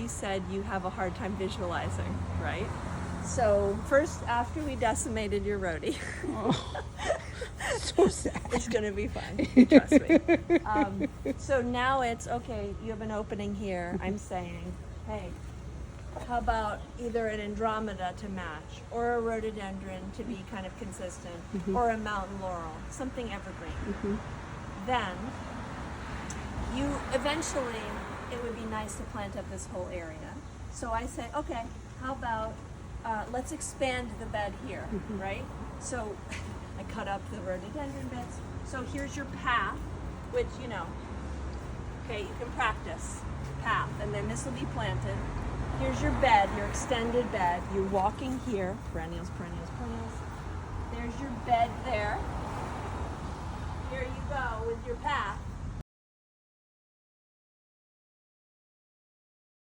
said you have a hard time visualizing, right? So first, after we decimated your rhodie, So sad. it's going to be fun, trust me. So now it's, okay, you have an opening here. I'm saying, hey, how about either an Andromeda to match, or a rhododendron to be kind of consistent, or a mountain laurel, something evergreen. Then, you eventually, it would be nice to plant up this whole area. So I say, okay, how about, let's expand the bed here, right? So I cut up the rhododendron beds. So here's your path, which, you know, okay, you can practice path, and then this will be planted. Here's your bed, your extended bed. You're walking here, perennials, perennials, perennials. There's your bed there. Here you go with your path.